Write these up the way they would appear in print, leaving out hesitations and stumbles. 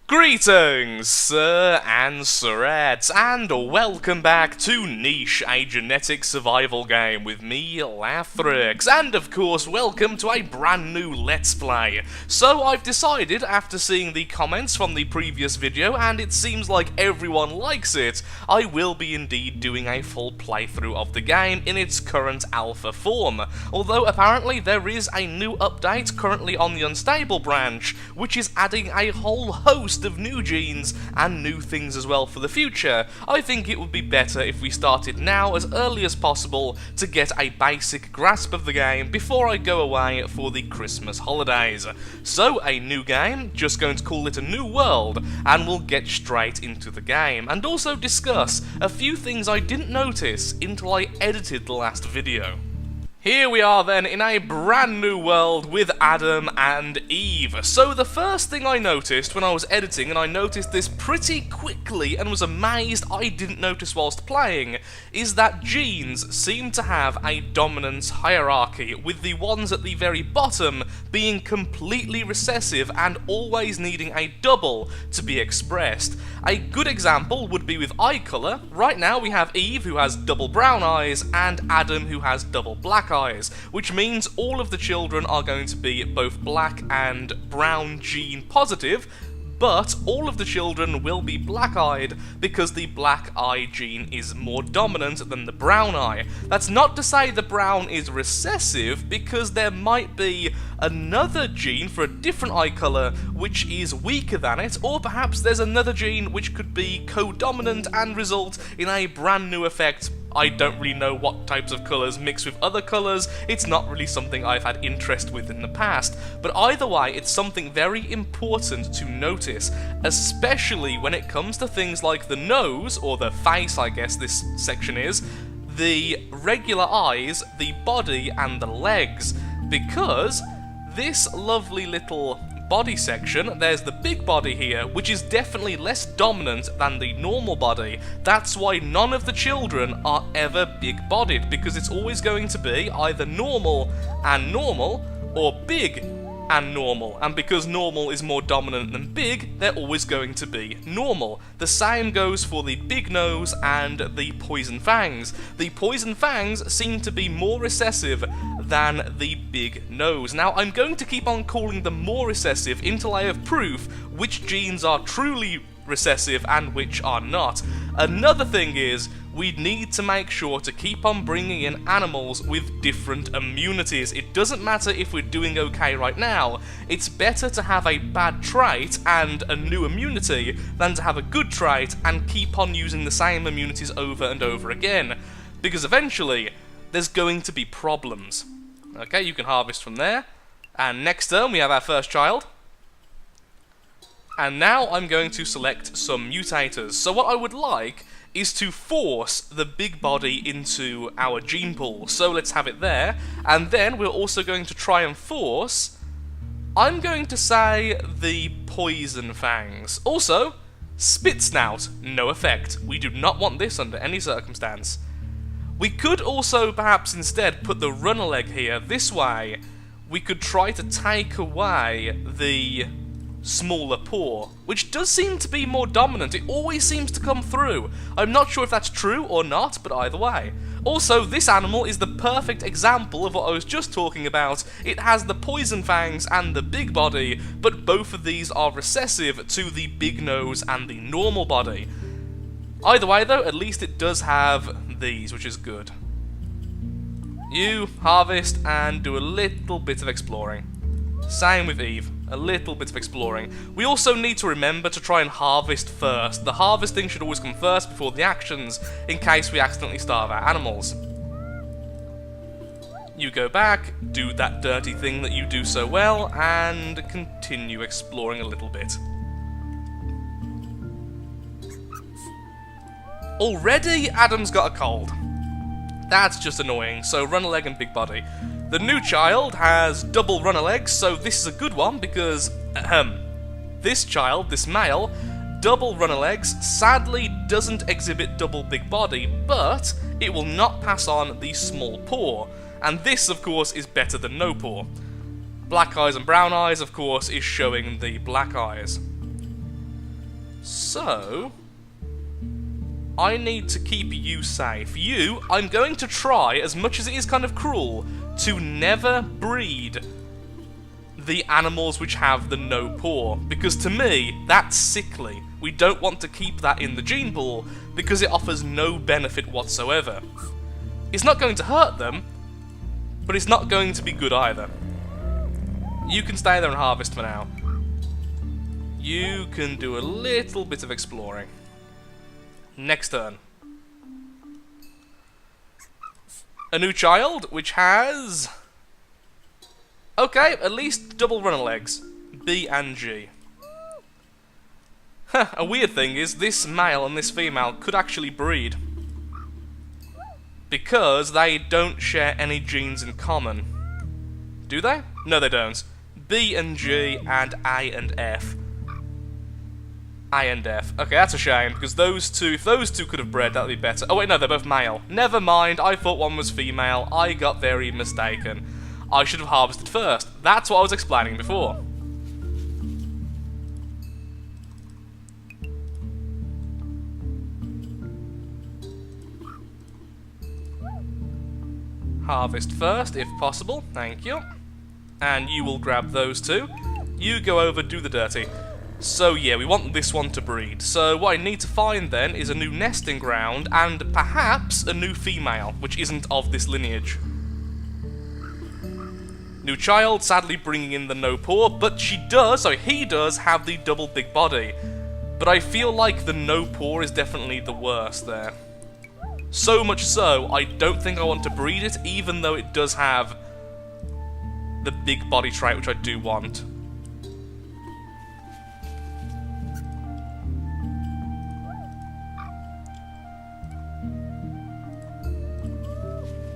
Greetings, sir and sirettes, and welcome back to Niche, a genetic survival game with me, Lathrix, and of course, welcome to a brand new Let's Play. So I've decided, after seeing the comments from the previous video, and it seems like everyone likes it, I will be indeed doing a full playthrough of the game in its current alpha form, although apparently there is a new update currently on the unstable branch, which is adding a whole host of new genes and new things as well for the future. I think it would be better if we started now as early as possible to get a basic grasp of the game before I go away for the Christmas holidays. So a new game, just going to call it a new world, and we'll get straight into the game and also discuss a few things I didn't notice until I edited the last video. Here we are then in a brand new world with Adam and Eve. So the first thing I noticed when I was editing, and I noticed this pretty quickly and was amazed I didn't notice whilst playing, is that genes seem to have a dominance hierarchy, with the ones at the very bottom being completely recessive and always needing a double to be expressed. A good example would be with eye colour. Right now we have Eve, who has double brown eyes, and Adam, who has double black eyes, which means all of the children are going to be both black and brown gene positive, but all of the children will be black-eyed because the black eye gene is more dominant than the brown eye. That's not to say the brown is recessive, because there might be another gene for a different eye colour which is weaker than it, or perhaps there's another gene which could be co-dominant and result in a brand new effect. I don't really know what types of colours mix with other colours, it's not really something I've had interest with in the past, but either way it's something very important to notice, especially when it comes to things like the nose, or the face I guess this section is, the regular eyes, the body and the legs, because this lovely little body section, there's the big body here, which is definitely less dominant than the normal body. That's why none of the children are ever big-bodied, because it's always going to be either normal and normal, or big and normal, and because normal is more dominant than big, they're always going to be normal. The same goes for the big nose and the poison fangs. The poison fangs seem to be more recessive than the big nose. Now, I'm going to keep on calling them more recessive until I have proof which genes are truly recessive and which are not. Another thing is, we need to make sure to keep on bringing in animals with different immunities. It doesn't matter if we're doing okay right now, it's better to have a bad trait and a new immunity than to have a good trait and keep on using the same immunities over and over again, because eventually there's going to be problems. Okay, you can harvest from there, and next turn we have our first child. And now I'm going to select some mutators. So what I would like is to force the big body into our gene pool. So let's have it there. And then we're also going to try and force, I'm going to say, the poison fangs. Also, spit snout, no effect. We do not want this under any circumstance. We could also perhaps instead put the runner leg here. This way, we could try to take away the smaller paw, which does seem to be more dominant. It always seems to come through. I'm not sure if that's true or not, but either way. Also, this animal is the perfect example of what I was just talking about. It has the poison fangs and the big body, but both of these are recessive to the big nose and the normal body. Either way though, at least it does have these, which is good. You harvest and do a little bit of exploring. Same with Eve, a little bit of exploring. We also need to remember to try and harvest first. The harvesting should always come first before the actions, in case we accidentally starve our animals. You go back, do that dirty thing that you do so well, and continue exploring a little bit. Already, Adam's got a cold. That's just annoying, so runner leg and big body. The new child has double runner legs, so this is a good one because, this child, this male, double runner legs, sadly doesn't exhibit double big body, but it will not pass on the small paw, and this, of course, is better than no paw. Black eyes and brown eyes, of course, is showing the black eyes. So I need to keep you safe. You, I'm going to try, as much as it is kind of cruel, to never breed the animals which have the no paw, because to me, that's sickly. We don't want to keep that in the gene pool, because it offers no benefit whatsoever. It's not going to hurt them, but it's not going to be good either. You can stay there and harvest for now. You can do a little bit of exploring. Next turn. A new child, which has... okay, at least double runner legs. B and G. Huh, a weird thing is, this male and this female could actually breed. Because they don't share any genes in common. Do they? No, they don't. B and G and A and F. A and F. Okay, that's a shame, because those two, if those two could have bred, that would be better. Oh wait, no, they're both male. Never mind, I thought one was female. I got very mistaken. I should have harvested first. That's what I was explaining before. Harvest first, if possible. Thank you. And you will grab those two. You go over, do the dirty. So yeah, we want this one to breed. So what I need to find then is a new nesting ground and perhaps a new female, which isn't of this lineage. New child, sadly bringing in the no paw, but she does, so he does have the double big body. But I feel like the no paw is definitely the worst there. So much so, I don't think I want to breed it, even though it does have the big body trait, which I do want.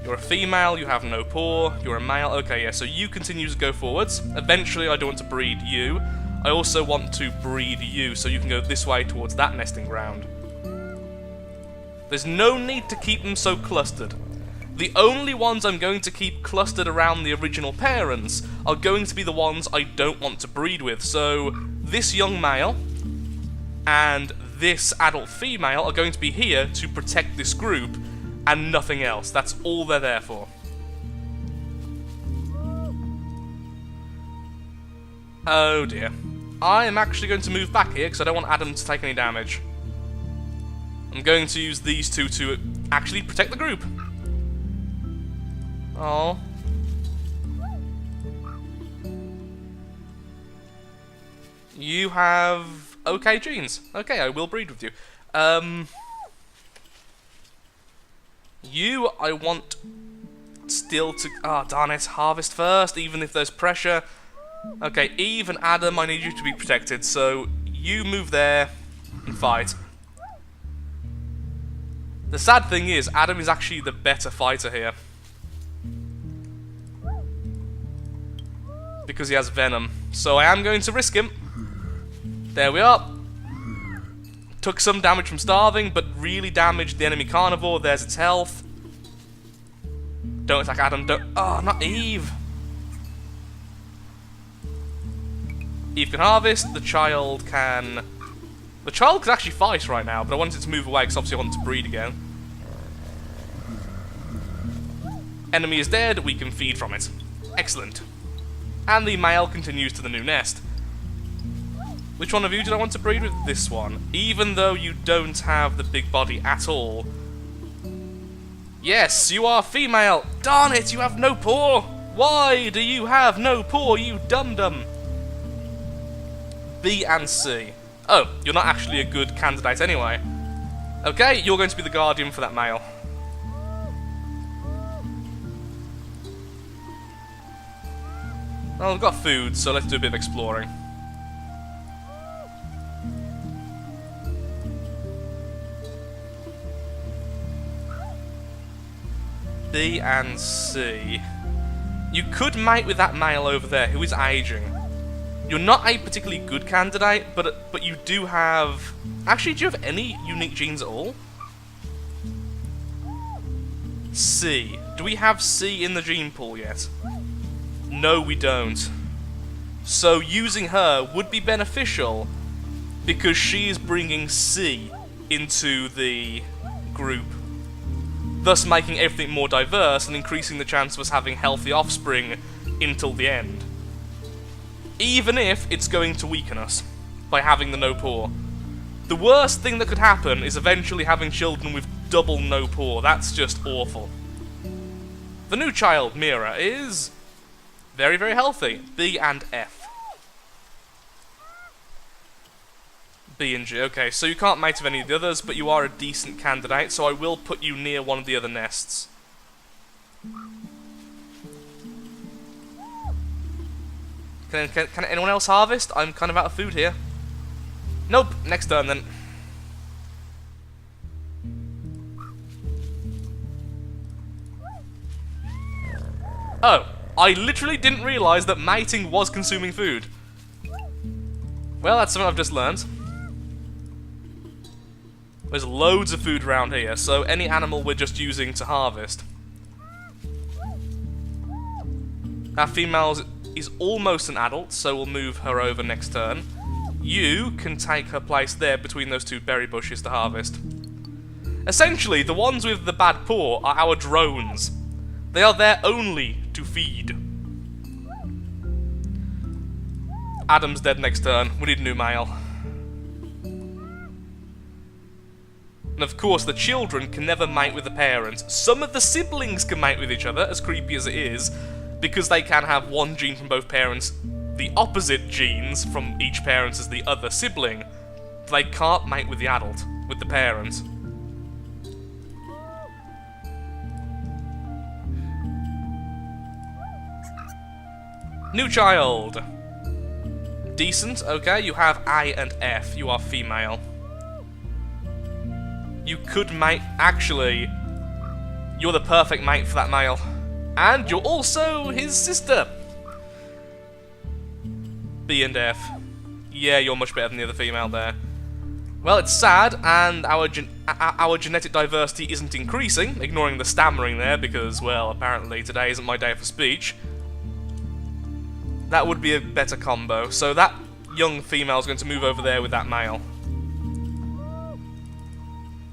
You're a female, you have no paw, you're a male, okay, yeah, so you continue to go forwards. Eventually I do want to breed you. I also want to breed you, so you can go this way towards that nesting ground. There's no need to keep them so clustered. The only ones I'm going to keep clustered around the original parents are going to be the ones I don't want to breed with. So this young male and this adult female are going to be here to protect this group and nothing else. That's all they're there for. Oh dear. I am actually going to move back here because I don't want Adam to take any damage. I'm going to use these two to actually protect the group. Oh. You have okay genes. Okay, I will breed with you. You, I want still to... ah, darn it, harvest first, even if there's pressure. Okay, Eve and Adam, I need you to be protected, so you move there and fight. The sad thing is, Adam is actually the better fighter here. Because he has venom. So I am going to risk him. There we are. Took some damage from starving, but really damaged the enemy carnivore. There's its health. Don't attack Adam, don't... oh, not Eve. Eve can harvest, the child can... the child could actually fight right now, but I wanted to move away because obviously I want to breed again. Enemy is dead, we can feed from it. Excellent. And the male continues to the new nest. Which one of you did I want to breed with? This one. Even though you don't have the big body at all. Yes, you are female. Darn it, you have no paw. Why do you have no paw, you dum-dum? B and C. Oh, you're not actually a good candidate anyway. Okay, you're going to be the guardian for that male. Well, we've got food, so let's do a bit of exploring. B and C. You could mate with that male over there, who is aging. You're not a particularly good candidate, but you do have... actually, do you have any unique genes at all? C. Do we have C in the gene pool yet? No, we don't. So using her would be beneficial because she is bringing C into the group, thus making everything more diverse and increasing the chance of us having healthy offspring until the end. Even if it's going to weaken us by having the no poor. The worst thing that could happen is eventually having children with double no poor. That's just awful. The new child, Mira, is very, very healthy. B and F. B and G. Okay, so you can't mate with any of the others, but you are a decent candidate, so I will put you near one of the other nests. Can anyone else harvest? I'm kind of out of food here. Nope, next turn then. Oh, I literally didn't realise that mating was consuming food. Well, that's something I've just learned. There's loads of food around here, so any animal we're just using to harvest. That female is almost an adult, so we'll move her over next turn. You can take her place there between those two berry bushes to harvest. Essentially, the ones with the bad paw are our drones. They are there only to feed. Adam's dead next turn. We need a new male. And of course, the children can never mate with the parents. Some of the siblings can mate with each other, as creepy as it is, because they can have one gene from both parents, the opposite genes from each parent as the other sibling. They can't mate with the adult, with the parent. New child. Decent, okay, you have I and F, you are female. You could mate, actually, you're the perfect mate for that male. And you're also his sister. B and F. Yeah, you're much better than the other female there. Well, it's sad, and our genetic diversity isn't increasing, ignoring the stammering there, because, well, apparently today isn't my day for speech. That would be a better combo. So that young female is going to move over there with that male.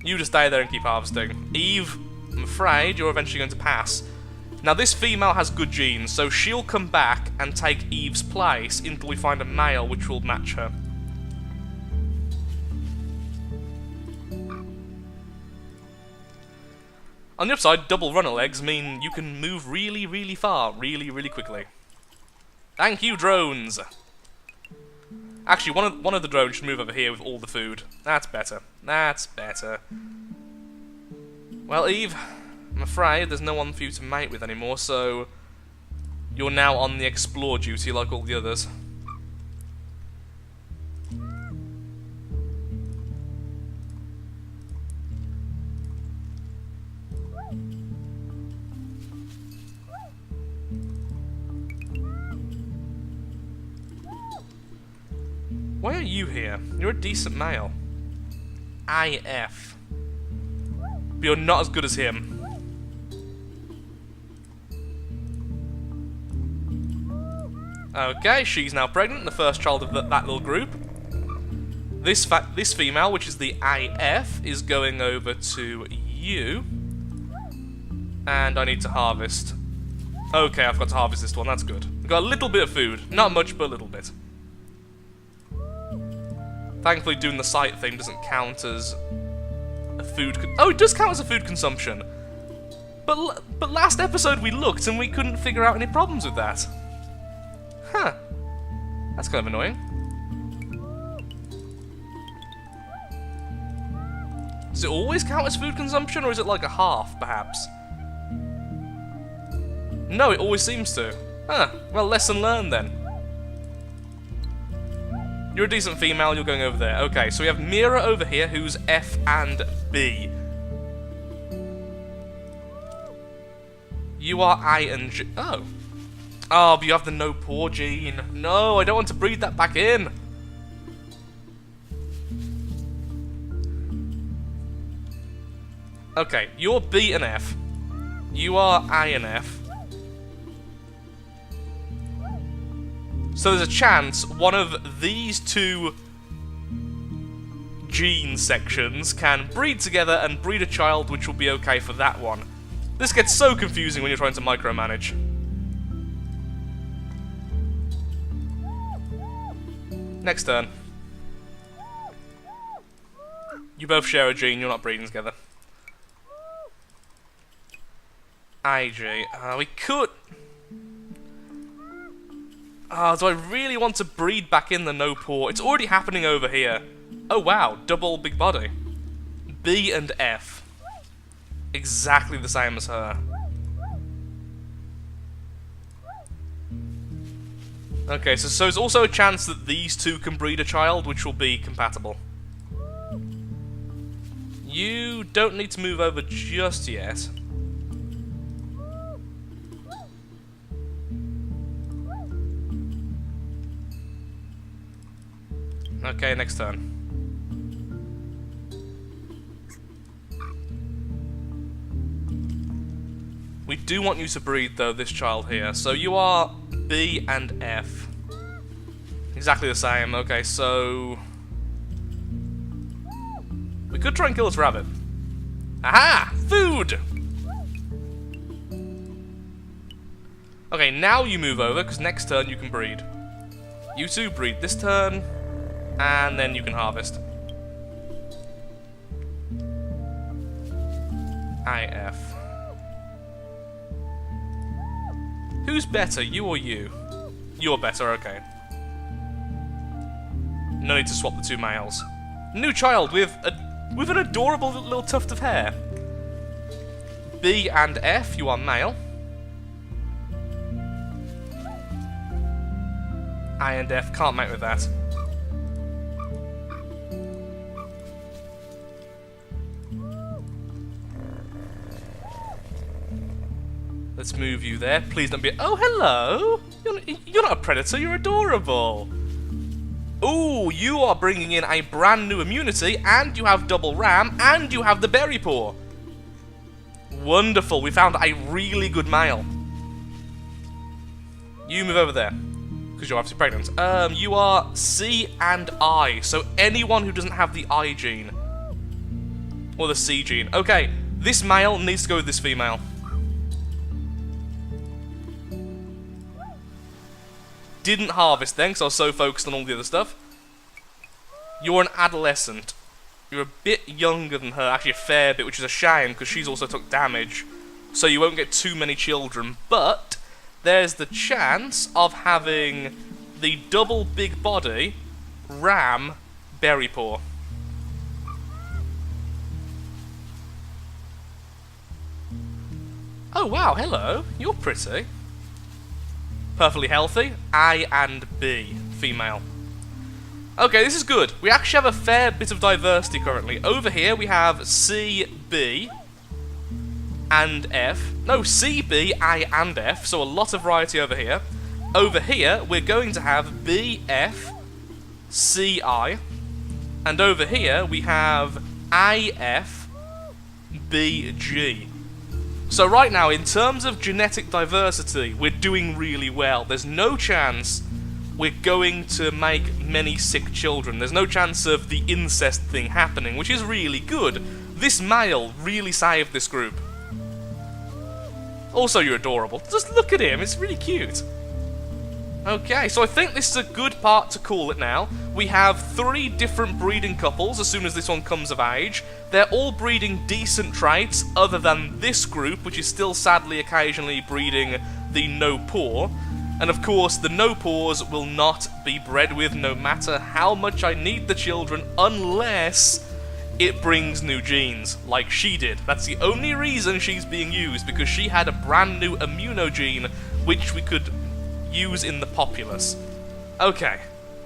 You just stay there and keep harvesting. Eve, I'm afraid you're eventually going to pass. Now this female has good genes, so she'll come back and take Eve's place until we find a male which will match her. On the upside, double runner legs mean you can move really, really far, really, really quickly. Thank you, drones! Actually, one of the drones should move over here with all the food. That's better. That's better. Well, Eve, I'm afraid there's no one for you to mate with anymore, so you're now on the explore duty like all the others. Why are you here? You're a decent male. IF. But you're not as good as him. Okay, she's now pregnant, the first child of that little group. This female, which is the IF, is going over to you. And I need to harvest. Okay, I've got to harvest this one, that's good. I've got a little bit of food. Not much, but a little bit. Thankfully, doing the sight thing doesn't count as a food... Oh, it does count as a food consumption. But last episode we looked and we couldn't figure out any problems with that. Huh. That's kind of annoying. Does it always count as food consumption, or is it like a half, perhaps? No, it always seems to. Huh. Well, lesson learned then. You're a decent female, you're going over there. Okay, so we have Mira over here, who's F and B. You are I and G. Oh. Oh, but you have the no poor gene. No, I don't want to breed that back in. Okay, you're B and F. You are I and F. So there's a chance one of these two gene sections can breed together and breed a child, which will be okay for that one. This gets so confusing when you're trying to micromanage. Next turn. You both share a gene, you're not breeding together. IG. We could... do I really want to breed back in the no paw? It's already happening over here. Oh wow, double big body. B and F. Exactly the same as her. Okay, so there's also a chance that these two can breed a child, which will be compatible. You don't need to move over just yet. Okay, next turn. We do want you to breed, though, this child here. So you are B and F. Exactly the same. Okay, so... we could try and kill this rabbit. Aha! Food! Okay, now you move over, because next turn you can breed. You two breed this turn, and then you can harvest. IF. Who's better, you or you? You're better, okay. No need to swap the two males. New child with an adorable little tuft of hair. B and F, you are male. I and F can't mate with that. Let's move you there. Please don't be... oh, hello! You're not a predator, you're adorable. Ooh, you are bringing in a brand new immunity, and you have double ram, and you have the berry paw. Wonderful, we found a really good male. You move over there, because you're obviously pregnant. You are C and I, so anyone who doesn't have the I gene. Or the C gene. Okay, this male needs to go with this female. Didn't harvest then, because I was so focused on all the other stuff. You're an adolescent. You're a bit younger than her, actually a fair bit, which is a shame, because she's also took damage. So you won't get too many children, but there's the chance of having the double big body ram berry paw. Oh wow, hello, you're pretty. Perfectly healthy, I and B, female. Okay, this is good. We actually have a fair bit of diversity currently. Over here we have C, B, and F. No, C, B, I, and F, so a lot of variety over here. Over here, we're going to have B, F, C, I. And over here, we have I, F, B, G. So right now, in terms of genetic diversity, we're doing really well. There's no chance we're going to make many sick children. There's no chance of the incest thing happening, which is really good. This male really saved this group. Also, you're adorable. Just look at him, it's really cute. Okay, so I think this is a good part to call it now. We have 3 different breeding couples as soon as this one comes of age. They're all breeding decent traits, other than this group, which is still sadly occasionally breeding the no paw. And of course, the no paws will not be bred with no matter how much I need the children, unless it brings new genes, like she did. That's the only reason she's being used, because she had a brand new immunogene, which we could use in the populace. Okay,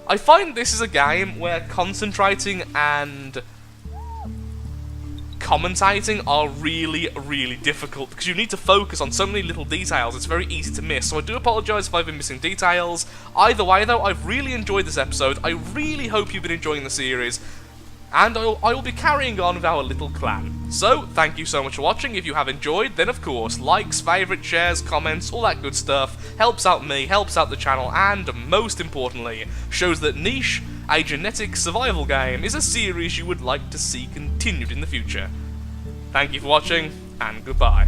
I find this is a game where concentrating and commentating are really, really difficult, because you need to focus on so many little details, it's very easy to miss, so I do apologise if I've been missing details. Either way though, I've really enjoyed this episode, I really hope you've been enjoying the series. and I will be carrying on with our little clan. So, thank you so much for watching. If you have enjoyed, then of course, likes, favourites, shares, comments, all that good stuff helps out me, helps out the channel, and most importantly, shows that Niche, a genetic survival game, is a series you would like to see continued in the future. Thank you for watching, and goodbye.